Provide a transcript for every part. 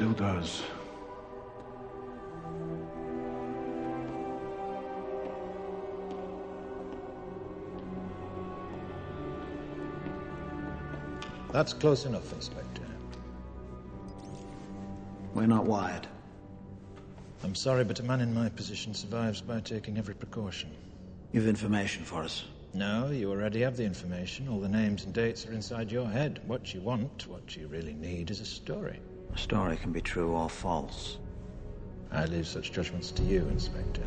still does. That's close enough, Inspector. We're not wired. I'm sorry, but a man in my position survives by taking every precaution. You've information for us? No, you already have the information. All the names and dates are inside your head. What you want, what you really need, is a story. A story can be true or false. I leave such judgments to you, Inspector.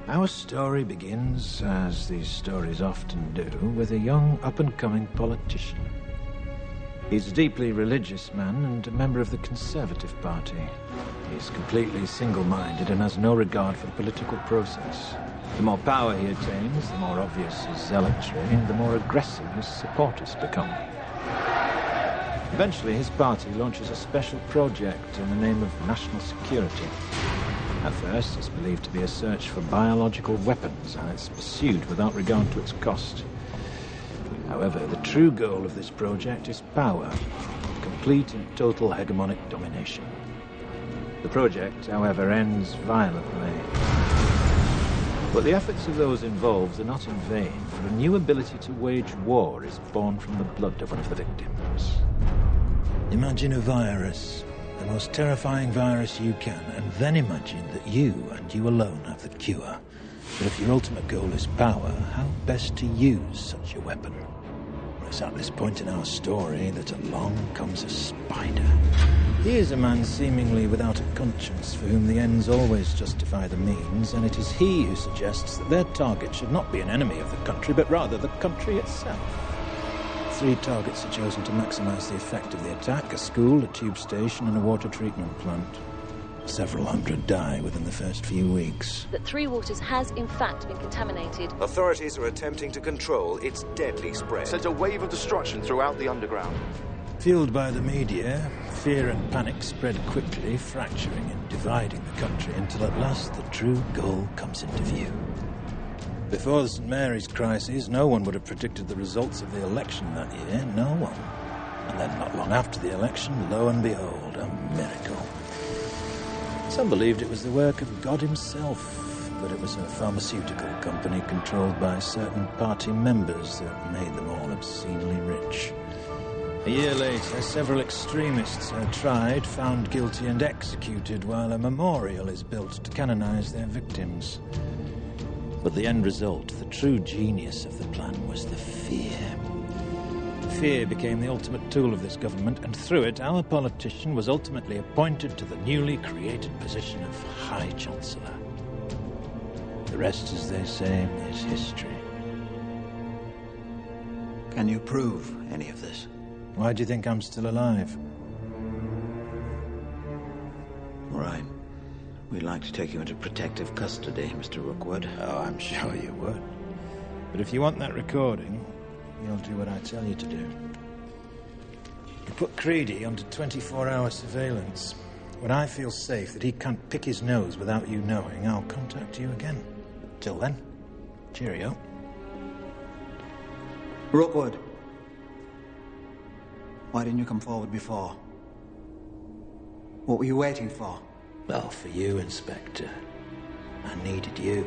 Our story begins, as these stories often do, with a young, up-and-coming politician. He's a deeply religious man and a member of the Conservative Party. He's completely single-minded and has no regard for the political process. The more power he attains, the more obvious his zealotry, and the more aggressive his supporters become. Eventually, his party launches a special project in the name of national security. At first, it's believed to be a search for biological weapons, and it's pursued without regard to its cost. However, the true goal of this project is power, complete and total hegemonic domination. The project, however, ends violently. But the efforts of those involved are not in vain, for a new ability to wage war is born from the blood of one of the victims. Imagine a virus, the most terrifying virus you can, and then imagine that you and you alone have the cure. But if your ultimate goal is power, how best to use such a weapon? It's at this point in our story that along comes a spider. He is a man seemingly without a conscience, for whom the ends always justify the means, and it is he who suggests that their target should not be an enemy of the country, but rather the country itself. 3 targets are chosen to maximize the effect of the attack: a school, a tube station, and a water treatment plant. Several hundred die within the first few weeks. That Three Waters has, in fact, been contaminated. Authorities are attempting to control its deadly spread. Sends a wave of destruction throughout the underground. Fueled by the media, fear and panic spread quickly, fracturing and dividing the country until at last the true goal comes into view. Before the St. Mary's crisis, no one would have predicted the results of the election that year. No one. And then not long after the election, lo and behold, a miracle. Some believed it was the work of God himself, but it was a pharmaceutical company controlled by certain party members that made them all obscenely rich. A year later, several extremists are tried, found guilty and executed, while a memorial is built to canonize their victims. But the end result, the true genius of the plan, was the fear. Fear became the ultimate tool of this government, and through it, our politician was ultimately appointed to the newly created position of High Chancellor. The rest, as they say, is history. Can you prove any of this? Why do you think I'm still alive? All right. We'd like to take you into protective custody, Mr. Rookwood. Oh, I'm sure you would. But if you want that recording, you'll do what I tell you to do. You put Creedy under 24-hour surveillance. When I feel safe that he can't pick his nose without you knowing, I'll contact you again. Till then, cheerio. Rookwood. Why didn't you come forward before? What were you waiting for? Well, for you, Inspector. I needed you.